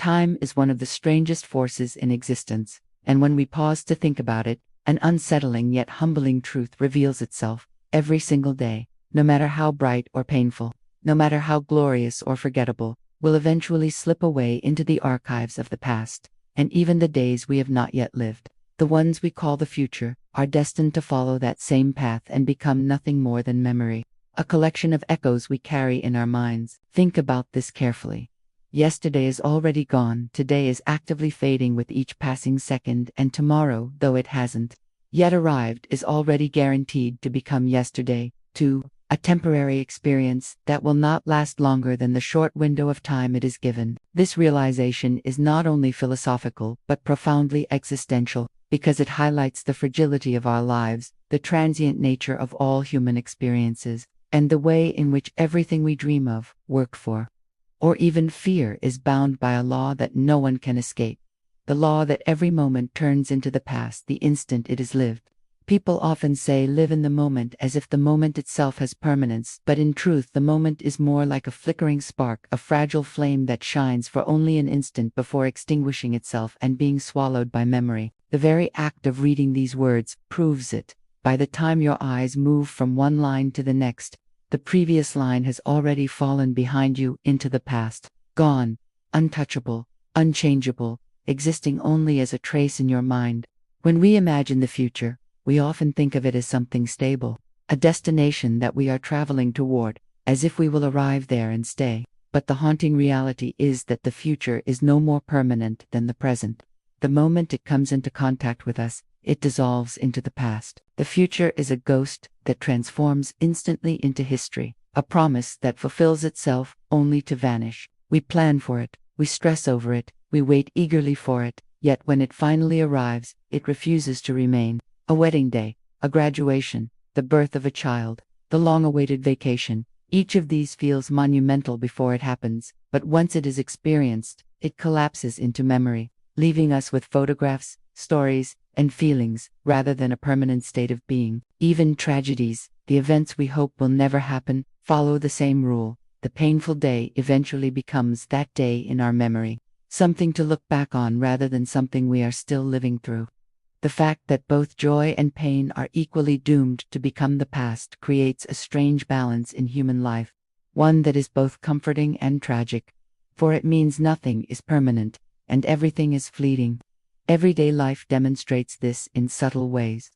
Time is one of the strangest forces in existence, and when we pause to think about it, an unsettling yet humbling truth reveals itself every single day. No matter how bright or painful, no matter how glorious or forgettable, will eventually slip away into the archives of the past. And even the days we have not yet lived, the ones we call the future, are destined to follow that same path and become nothing more than memory, a collection of echoes we carry in our minds. Think about this carefully. Yesterday is already gone, today is actively fading with each passing second, and tomorrow, though it hasn't yet arrived, is already guaranteed to become yesterday, too, a temporary experience that will not last longer than the short window of time it is given. This realization is not only philosophical but profoundly existential, because it highlights the fragility of our lives, the transient nature of all human experiences, and the way in which everything we dream of, work for, or even fear is bound by a law that no one can escape. The law that every moment turns into the past the instant it is lived. People often say live in the moment as if the moment itself has permanence, but in truth the moment is more like a flickering spark, a fragile flame that shines for only an instant before extinguishing itself and being swallowed by memory. The very act of reading these words proves it. By the time your eyes move from one line to the next, the previous line has already fallen behind you into the past, gone, untouchable, unchangeable, existing only as a trace in your mind. When we imagine the future, we often think of it as something stable, a destination that we are traveling toward, as if we will arrive there and stay. But the haunting reality is that the future is no more permanent than the present. The moment it comes into contact with us, it dissolves into the past. The future is a ghost that transforms instantly into history, a promise that fulfills itself only to vanish. We plan for it, we stress over it, we wait eagerly for it, yet when it finally arrives, it refuses to remain. A wedding day, a graduation, the birth of a child, the long-awaited vacation, each of these feels monumental before it happens, but once it is experienced, it collapses into memory, leaving us with photographs, stories, and feelings, rather than a permanent state of being. Even tragedies, the events we hope will never happen, follow the same rule. The painful day eventually becomes that day in our memory, something to look back on rather than something we are still living through. The fact that both joy and pain are equally doomed to become the past creates a strange balance in human life, one that is both comforting and tragic, for it means nothing is permanent, and everything is fleeting. Everyday life demonstrates this in subtle ways.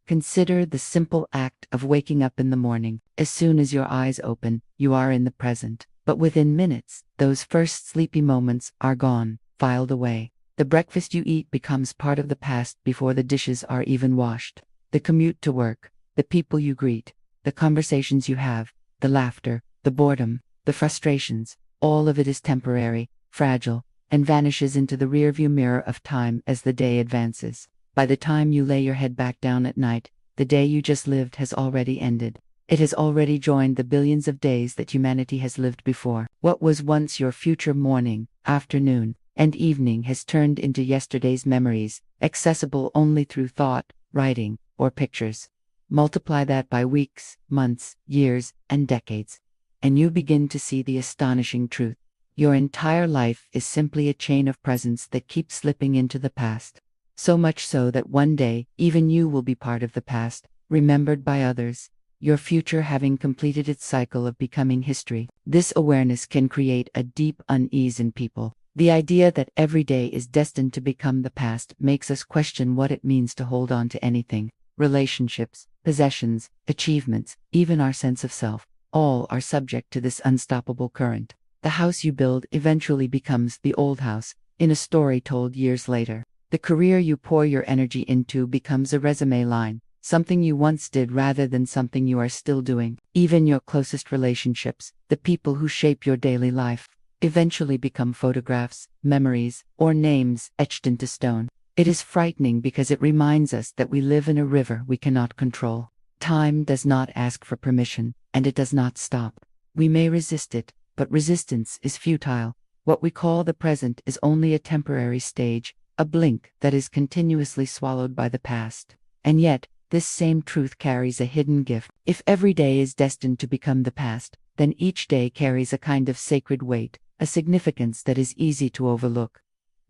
Consider the simple act of waking up in the morning. As soon as your eyes open, you are in the present. But within minutes, those first sleepy moments are gone, filed away. The breakfast you eat becomes part of the past before the dishes are even washed. The commute to work, the people you greet, the conversations you have, the laughter, the boredom, the frustrations, all of it is temporary, fragile, and vanishes into the rearview mirror of time as the day advances. By the time you lay your head back down at night, the day you just lived has already ended. It has already joined the billions of days that humanity has lived before. What was once your future morning, afternoon, and evening has turned into yesterday's memories, accessible only through thought, writing, or pictures. Multiply that by weeks, months, years, and decades, and you begin to see the astonishing truth. Your entire life is simply a chain of presents that keeps slipping into the past. So much so that one day, even you will be part of the past, remembered by others, your future having completed its cycle of becoming history. This awareness can create a deep unease in people. The idea that every day is destined to become the past makes us question what it means to hold on to anything. Relationships, possessions, achievements, even our sense of self, all are subject to this unstoppable current. The house you build eventually becomes the old house, in a story told years later. The career you pour your energy into becomes a resume line, something you once did rather than something you are still doing. Even your closest relationships, the people who shape your daily life, eventually become photographs, memories, or names etched into stone. It is frightening because it reminds us that we live in a river we cannot control. Time does not ask for permission, and it does not stop. We may resist it, but resistance is futile. What we call the present is only a temporary stage, a blink that is continuously swallowed by the past. And yet, this same truth carries a hidden gift. If every day is destined to become the past, then each day carries a kind of sacred weight, a significance that is easy to overlook.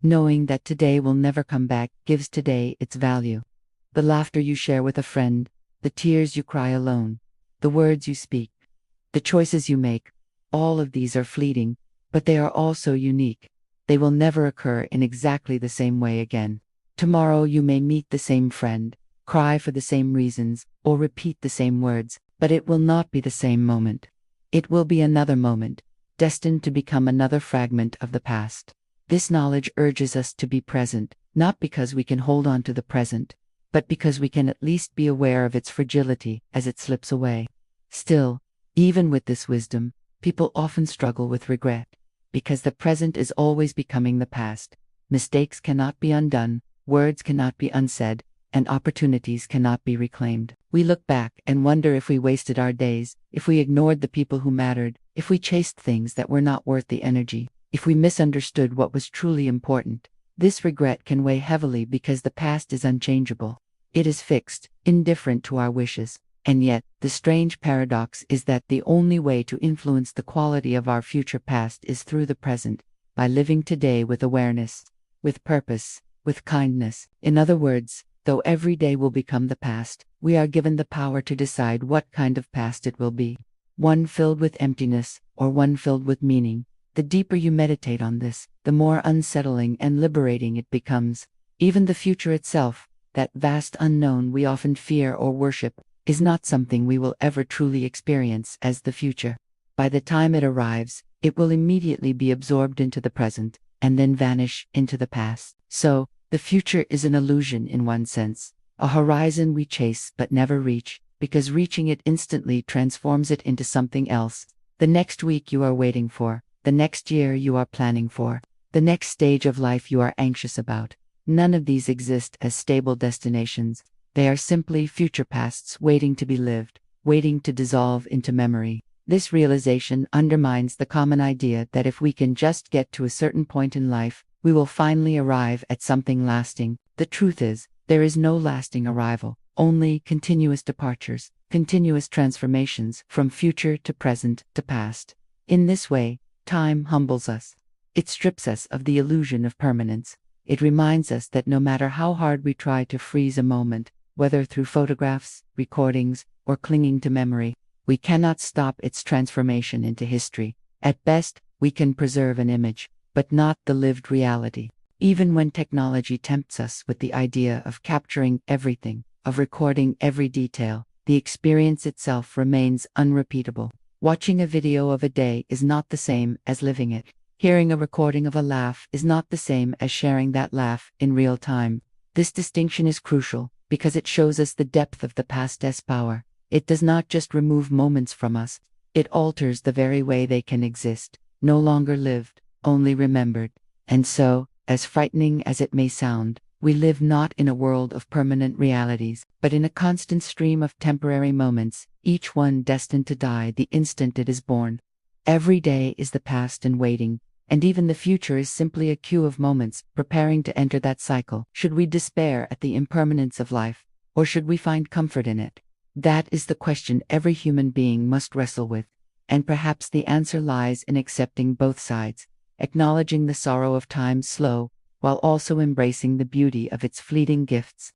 Knowing that today will never come back gives today its value. The laughter you share with a friend, the tears you cry alone, the words you speak, the choices you make, all of these are fleeting, but they are also unique. They will never occur in exactly the same way again. Tomorrow you may meet the same friend, cry for the same reasons, or repeat the same words, but it will not be the same moment. It will be another moment, destined to become another fragment of the past. This knowledge urges us to be present, not because we can hold on to the present, but because we can at least be aware of its fragility as it slips away. Still, even with this wisdom, people often struggle with regret, because the present is always becoming the past. Mistakes cannot be undone, words cannot be unsaid, and opportunities cannot be reclaimed. We look back and wonder if we wasted our days, if we ignored the people who mattered, if we chased things that were not worth the energy, if we misunderstood what was truly important. This regret can weigh heavily because the past is unchangeable. It is fixed, indifferent to our wishes. And yet, the strange paradox is that the only way to influence the quality of our future past is through the present, by living today with awareness, with purpose, with kindness. In other words, though every day will become the past, we are given the power to decide what kind of past it will be. One filled with emptiness, or one filled with meaning. The deeper you meditate on this, the more unsettling and liberating it becomes. Even the future itself, that vast unknown we often fear or worship, is not something we will ever truly experience as the future. By the time it arrives, it will immediately be absorbed into the present, and then vanish into the past. So, the future is an illusion in one sense, a horizon we chase but never reach, because reaching it instantly transforms it into something else. The next week you are waiting for, the next year you are planning for, the next stage of life you are anxious about. None of these exist as stable destinations. They are simply future pasts waiting to be lived, waiting to dissolve into memory. This realization undermines the common idea that if we can just get to a certain point in life, we will finally arrive at something lasting. The truth is, there is no lasting arrival, only continuous departures, continuous transformations from future to present to past. In this way, time humbles us. It strips us of the illusion of permanence. It reminds us that no matter how hard we try to freeze a moment, whether through photographs, recordings, or clinging to memory, we cannot stop its transformation into history. At best, we can preserve an image, but not the lived reality. Even when technology tempts us with the idea of capturing everything, of recording every detail, the experience itself remains unrepeatable. Watching a video of a day is not the same as living it. Hearing a recording of a laugh is not the same as sharing that laugh in real time. This distinction is crucial, because it shows us the depth of the past's power. It does not just remove moments from us, it alters the very way they can exist, no longer lived, only remembered. And so, as frightening as it may sound, we live not in a world of permanent realities, but in a constant stream of temporary moments, each one destined to die the instant it is born. Every day is the past in waiting, and even the future is simply a queue of moments preparing to enter that cycle. Should we despair at the impermanence of life, or should we find comfort in it? That is the question every human being must wrestle with, and perhaps the answer lies in accepting both sides, acknowledging the sorrow of time's slow, while also embracing the beauty of its fleeting gifts.